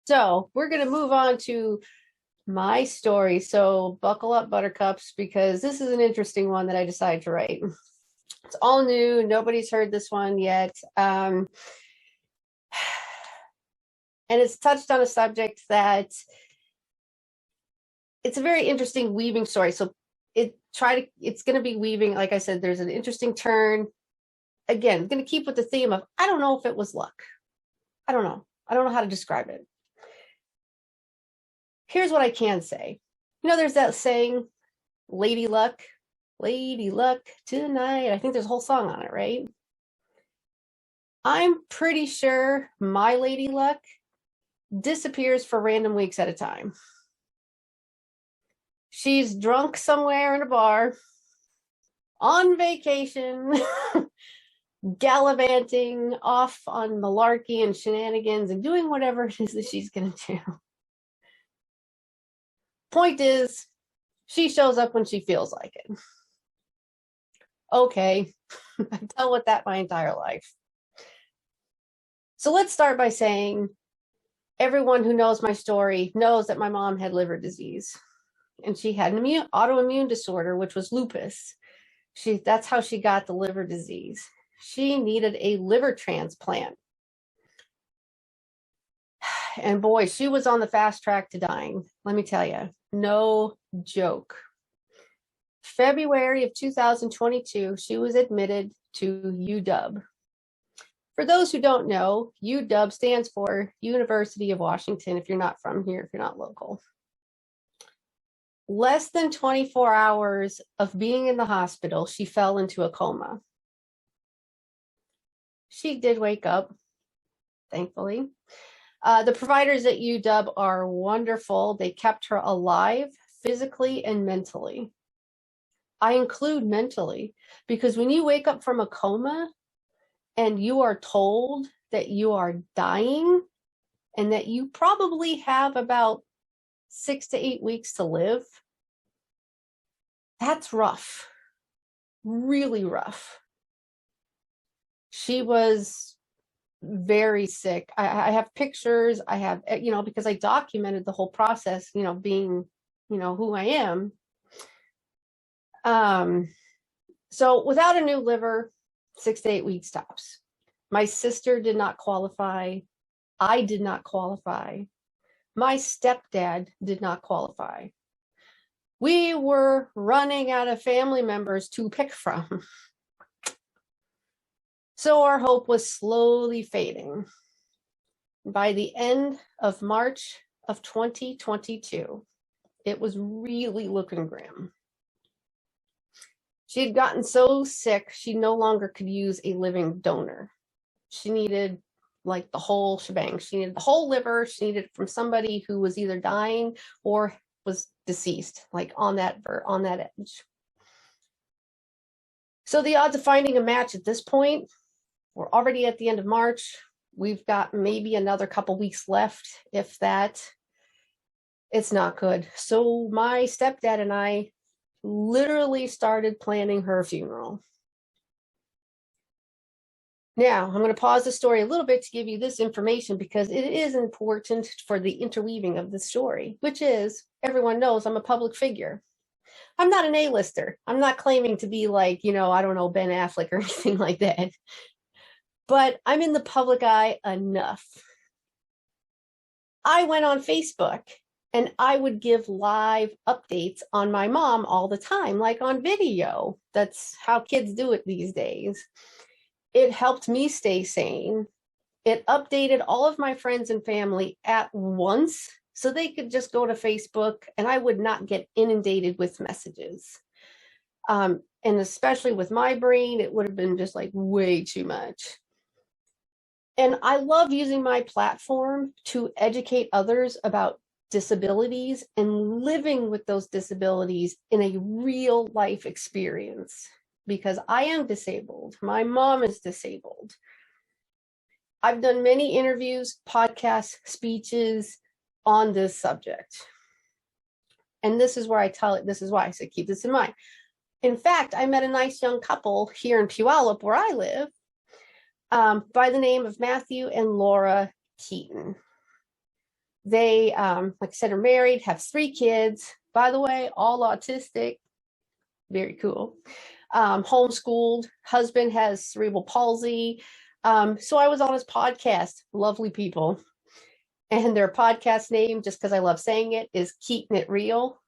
So we're going to move on to my story. So buckle up, buttercups, because this is an interesting one that I decided to write. It's all new. Nobody's heard this one yet. And it's touched on a subject that it's a very interesting weaving story. So it's going to be weaving. Like I said, there's an interesting turn. Again, going to keep with the theme of, I don't know if it was luck. I don't know. I don't know how to describe it. Here's what I can say. You know, there's that saying, lady luck tonight. I think there's a whole song on it, right? I'm pretty sure my lady luck disappears for random weeks at a time. She's drunk somewhere in a bar, on vacation, gallivanting off on malarkey and shenanigans and doing whatever it is that she's going to do. Point is, she shows up when she feels like it. Okay, I've dealt with that my entire life. So let's start by saying, everyone who knows my story knows that my mom had liver disease, and she had an autoimmune disorder, which was lupus. That's how she got the liver disease. She needed a liver transplant. And boy, she was on the fast track to dying. Let me tell you, no joke. February of 2022, she was admitted to UW. For those who don't know, UW stands for University of Washington, if you're not from here, if you're not local. Less than 24 hours of being in the hospital, she fell into a coma. She did wake up, thankfully. The providers at UW are wonderful. They kept her alive physically and mentally. I include mentally, because when you wake up from a coma and you are told that you are dying and that you probably have about 6 to 8 weeks to live, that's rough, really rough. She was very sick. I have pictures. I have, because I documented the whole process, being, who I am. So without a new liver, 6 to 8 weeks tops. My sister did not qualify. I did not qualify. My stepdad did not qualify. We were running out of family members to pick from. So our hope was slowly fading. By the end of March of 2022, it was really looking grim. She had gotten so sick, she no longer could use a living donor. She needed like the whole shebang. She needed the whole liver. She needed it from somebody who was either dying or was deceased, like on that edge. So the odds of finding a match at this point, we're already at the end of March. We've got maybe another couple weeks left, if that. It's not good. So my stepdad and I literally started planning her funeral. Now, I'm going to pause the story a little bit to give you this information because it is important for the interweaving of the story, which is, everyone knows I'm a public figure. I'm not an A-lister. I'm not claiming to be like, I don't know, Ben Affleck or anything like that. But I'm in the public eye enough. I went on Facebook and I would give live updates on my mom all the time, like on video. That's how kids do it these days. It helped me stay sane. It updated all of my friends and family at once so they could just go to Facebook and I would not get inundated with messages. And especially with my brain, it would have been just like way too much. And I love using my platform to educate others about disabilities and living with those disabilities in a real life experience. Because I am disabled. My mom is disabled. I've done many interviews, podcasts, speeches on this subject. And this is where I tell it, this is why I say keep this in mind. In fact, I met a nice young couple here in Puyallup where I live by the name of Matthew and Laura Keaton. They, like I said, are married, have 3 kids. By the way, all autistic. Very cool. Homeschooled. Husband has cerebral palsy. So I was on his podcast. Lovely people. And their podcast name, just because I love saying it, is Keeping It Real.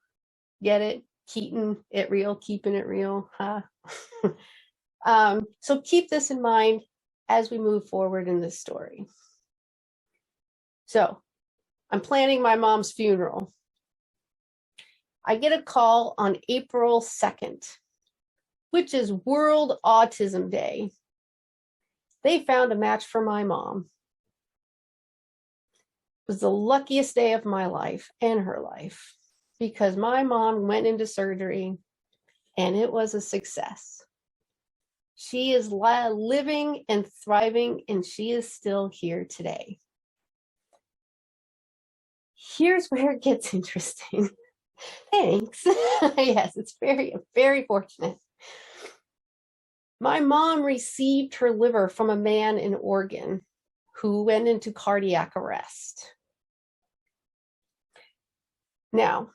Get it? Keeping it real, keeping it real. Huh? So keep this in mind as we move forward in this story. So I'm planning my mom's funeral. I get a call on April 2nd, which is World Autism Day. They found a match for my mom. It was the luckiest day of my life and her life, because my mom went into surgery and it was a success. She is living and thriving, and she is still here today. Here's where it gets interesting. Thanks. Yes, it's very, very fortunate. My mom received her liver from a man in Oregon who went into cardiac arrest. Now,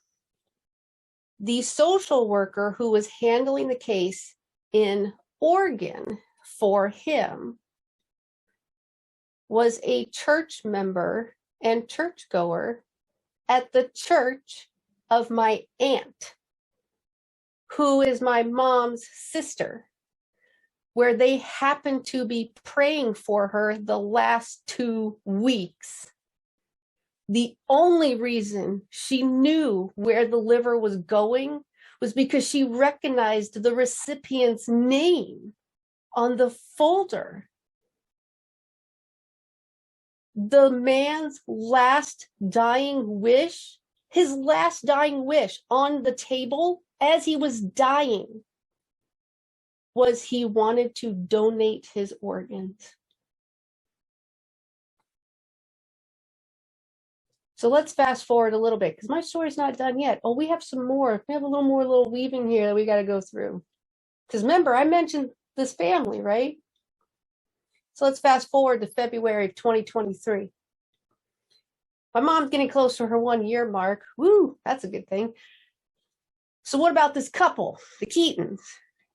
the social worker who was handling the case in Oregon for him was a church member and churchgoer at the church of my aunt, who is my mom's sister, where they happened to be praying for her the last 2 weeks. The only reason she knew where the liver was going was because she recognized the recipient's name on the folder. The man's last dying wish, his last dying wish on the table as he was dying, was he wanted to donate his organs. So let's fast forward a little bit, because my story's not done yet. Oh, we have some more. We have a little weaving here that we got to go through. Because remember, I mentioned this family, right? So let's fast forward to February of 2023. My mom's getting close to her 1-year mark. Woo, that's a good thing. So what about this couple, the Keatons,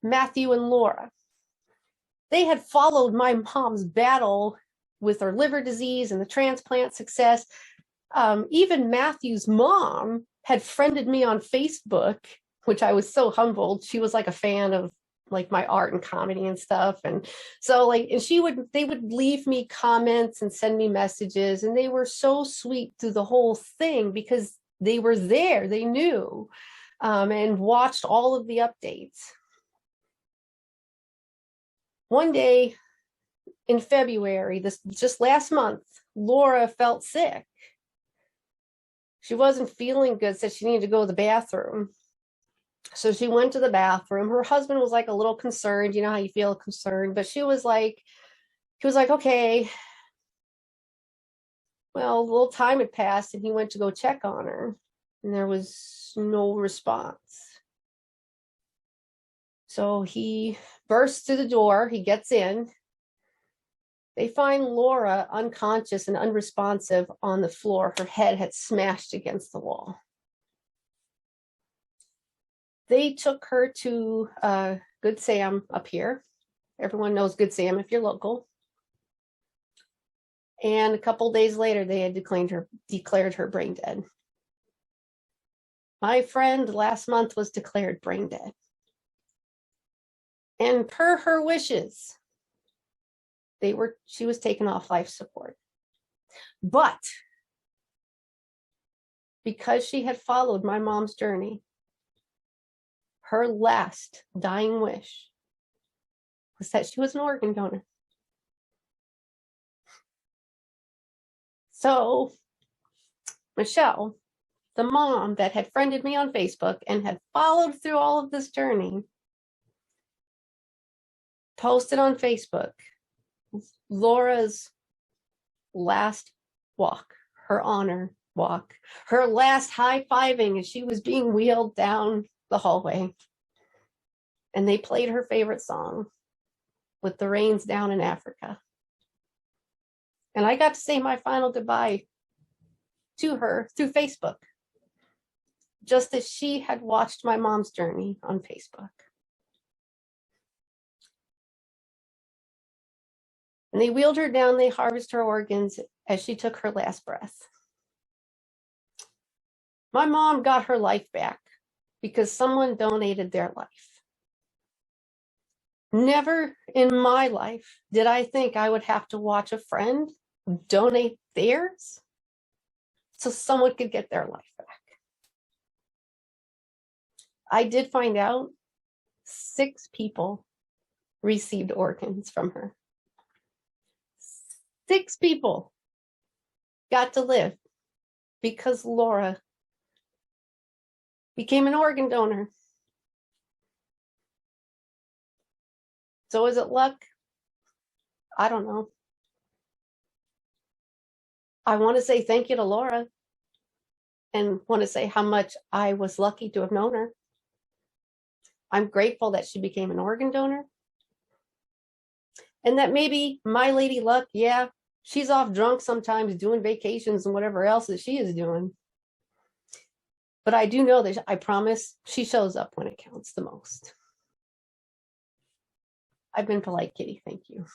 Matthew and Laura? They had followed my mom's battle with her liver disease and the transplant success. Even Matthew's mom had friended me on Facebook, which I was so humbled. She was like a fan of like my art and comedy and stuff. And so and they would leave me comments and send me messages, and they were so sweet through the whole thing because they were there, they knew, and watched all of the updates. One day in February, just last month, Laura felt sick. She wasn't feeling good, said she needed to go to the bathroom. So she went to the bathroom. Her husband was like a little concerned, you know how you feel concerned, but he was like, okay. Well, a little time had passed and he went to go check on her and there was no response. So he bursts through the door, he gets in. They find Laura unconscious and unresponsive on the floor. Her head had smashed against the wall. They took her to Good Sam up here. Everyone knows Good Sam if you're local. And a couple days later, they had declared her brain dead. My friend last month was declared brain dead. And per her wishes, she was taken off life support. But because she had followed my mom's journey, her last dying wish was that she was an organ donor. So Michelle, the mom that had friended me on Facebook and had followed through all of this journey, posted on Facebook Laura's last walk, her honor walk, her last high-fiving as she was being wheeled down the hallway. And they played her favorite song, With the Rains Down in Africa. And I got to say my final goodbye to her through Facebook, just as she had watched my mom's journey on Facebook. And they wheeled her down, they harvested her organs as she took her last breath. My mom got her life back because someone donated their life. Never in my life did I think I would have to watch a friend donate theirs so someone could get their life back. I did find out 6 people received organs from her. 6 people got to live because Laura became an organ donor. So is it luck? I don't know. I want to say thank you to Laura and want to say how much I was lucky to have known her. I'm grateful that she became an organ donor. And that maybe my lady luck, yeah, she's off drunk sometimes doing vacations and whatever else that she is doing. But I do know that I promise she shows up when it counts the most. I've been polite, Kitty. Thank you.